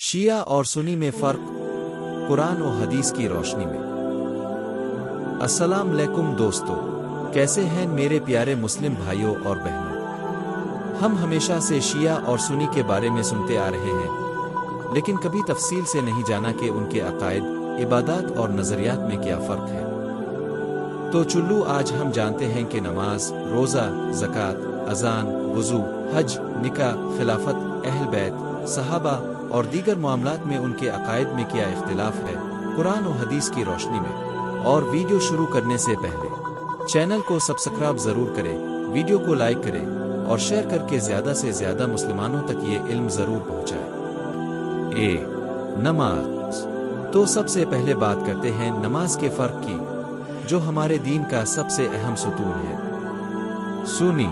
شیعہ اور سنی میں فرق، قرآن و حدیث کی روشنی میں۔ السلام علیکم دوستو، کیسے ہیں میرے پیارے مسلم بھائیوں اور بہنوں؟ ہم ہمیشہ سے شیعہ اور سنی کے بارے میں سنتے آ رہے ہیں، لیکن کبھی تفصیل سے نہیں جانا کہ ان کے عقائد، عبادات اور نظریات میں کیا فرق ہے۔ تو چلو آج ہم جانتے ہیں کہ نماز، روزہ، زکوٰۃ، اذان، وضو، حج، نکاح، خلافت، اہل بیت، صحابہ اور دیگر معاملات میں ان کے عقائد میں کیا اختلاف ہے، قرآن و حدیث کی روشنی میں۔ اور ویڈیو شروع کرنے سے پہلے چینل کو سبسکرائب ضرور کریں، ویڈیو کو لائک کریں اور شیئر کر کے زیادہ سے زیادہ مسلمانوں تک یہ علم ضرور پہنچائیں۔ نماز۔ تو سب سے پہلے بات کرتے ہیں نماز کے فرق کی، جو ہمارے دین کا سب سے اہم ستون ہے۔ سنی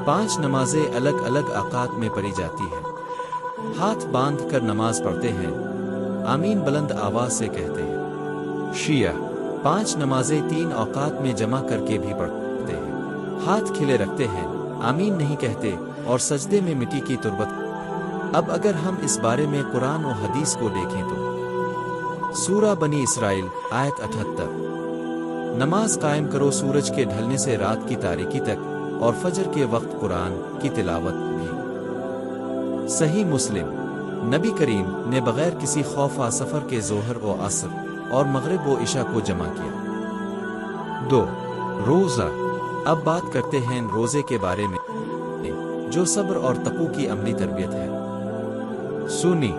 5 نمازیں الگ الگ اوقات میں پڑھی جاتی ہیں۔ ہاتھ باندھ کر نماز پڑھتے ہیں، آمین بلند آواز سے کہتے ہیں۔ شیعہ 5 نمازیں 3 اوقات میں جمع کر کے بھی پڑھتے ہیں، ہاتھ کھلے رکھتے ہیں، آمین نہیں کہتے اور سجدے میں مٹی کی تربت۔ اب اگر ہم اس بارے میں قرآن و حدیث کو دیکھیں تو سورہ بنی اسرائیل آیت 78، نماز قائم کرو سورج کے ڈھلنے سے رات کی تاریکی تک اور فجر کے وقت قرآن کی تلاوت بھی۔ صحیح مسلم، نبی کریم نے بغیر کسی خوف و سفر کے ظہر و عصر اور مغرب و عشاء کو جمع کیا۔ 2 روزہ۔ اب بات کرتے ہیں روزے کے بارے میں، جو صبر اور تقوی کی عملی تربیت ہے۔ سنی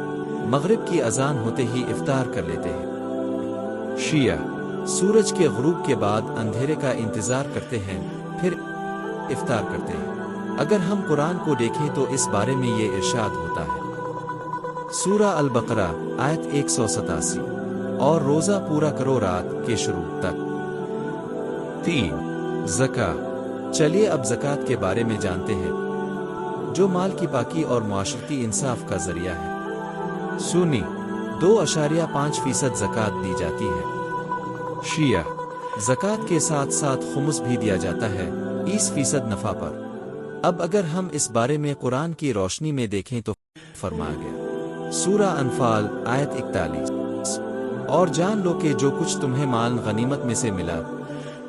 مغرب کی اذان ہوتے ہی افطار کر لیتے ہیں۔ شیعہ سورج کے غروب کے بعد اندھیرے کا انتظار کرتے ہیں، پھر افطار کرتے ہیں۔ اگر ہم قرآن کو دیکھیں تو اس بارے میں یہ ارشاد ہوتا ہے، سورہ البقرہ آیت 187، اور روزہ پورا کرو رات کے شروع تک۔ 3 زکوٰۃ۔ چلیے اب زکوٰۃ کے بارے میں جانتے ہیں، جو مال کی پاکی اور معاشرتی انصاف کا ذریعہ ہے۔ سنی 2.5% زکوٰۃ دی جاتی ہے۔ شیعہ زکوٰۃ کے ساتھ ساتھ خمس بھی دیا جاتا ہے 20% نفع پر۔ اب اگر ہم اس بارے میں قرآن کی روشنی میں دیکھیں تو فرمایا گیا، سورہ انفال آیت 41، اور جان لو کہ جو کچھ تمہیں مال غنیمت میں سے ملا،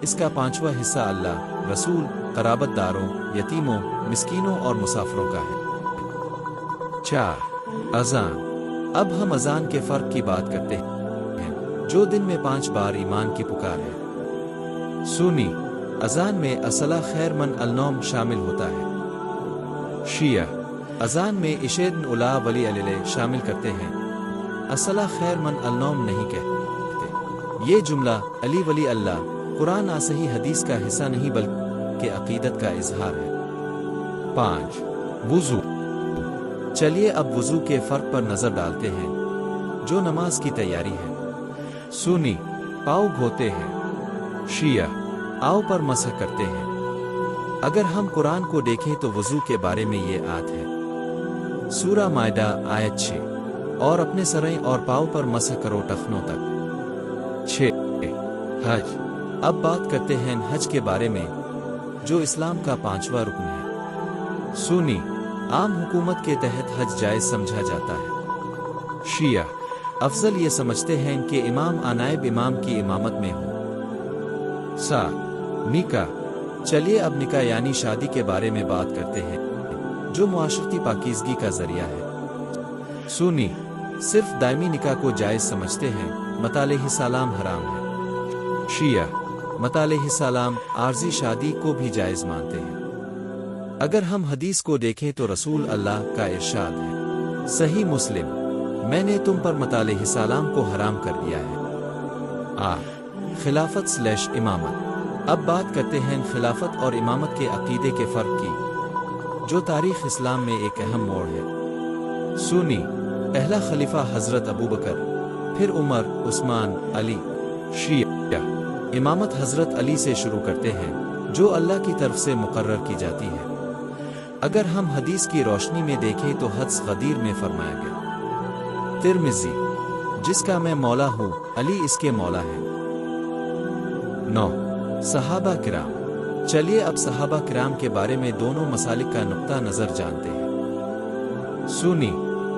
اس کا 5واں حصہ اللہ، رسول، قرابت داروں، یتیموں، مسکینوں اور مسافروں کا ہے۔ 4 اذان۔ اب ہم اذان کے فرق کی بات کرتے ہیں، جو دن میں 5 بار ایمان کی پکار ہے۔ سنی اذان میں الصلاۃ خیر من النوم شامل ہوتا ہے۔ شیعہ اذان میں اشہد الا ولی اللہ شامل کرتے ہیں، الصلاۃ خیر من النوم نہیں کہتے۔ یہ جملہ علی ولی اللہ قرآن صحیح حدیث کا حصہ نہیں بلکہ عقیدت کا اظہار ہے۔ 5 وضو۔ چلیے اب وضو کے فرق پر نظر ڈالتے ہیں، جو نماز کی تیاری ہے۔ سنی پاؤں دھوتے ہیں، شیعہ آؤں پر مسح کرتے ہیں۔ اگر ہم قرآن کو دیکھیں تو وضو کے بارے میں یہ آیت ہے، سورہ مائدہ آیت 6، اور اپنے سریں اور پاؤں پر مسح کرو ٹخنوں تک۔ 6 حج۔ اب بات کرتے ہیں حج کے بارے میں، جو اسلام کا 5واں رکن ہے۔ سنی عام حکومت کے تحت حج جائز سمجھا جاتا ہے۔ شیعہ افضل یہ سمجھتے ہیں کہ امام نائب امام کی امامت میں ہو۔ 7 نکاح۔ چلیے اب نکاح یعنی شادی کے بارے میں بات کرتے ہیں، جو معاشرتی پاکیزگی کا ذریعہ ہے۔ سنی صرف دائمی نکاح کو جائز سمجھتے ہیں، مت علیہ السلام حرام ہے۔ شیعہ مت علیہ السلام عارضی شادی کو بھی جائز مانتے ہیں۔ اگر ہم حدیث کو دیکھیں تو رسول اللہ کا ارشاد ہے، صحیح مسلم، میں نے تم پر مت علیہ السلام کو حرام کر دیا ہے۔ خلافت / امامت۔ اب بات کرتے ہیں خلافت اور امامت کے عقیدے کے فرق کی، جو تاریخ اسلام میں ایک اہم موڑ ہے۔ سنی پہلا خلیفہ حضرت ابوبکر، پھر عمر، عثمان، علی۔ شیعہ امامت حضرت علی سے شروع کرتے ہیں، جو اللہ کی طرف سے مقرر کی جاتی ہے۔ اگر ہم حدیث کی روشنی میں دیکھیں تو حدیث غدیر میں فرمایا گیا، ترمذی، جس کا میں مولا ہوں، علی اس کے مولا ہے۔ 9 صحابہ کرام۔ چلیے اب صحابہ کرام کے بارے میں دونوں مسالک کا نقطہ نظر جانتے ہیں۔ سنی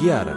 11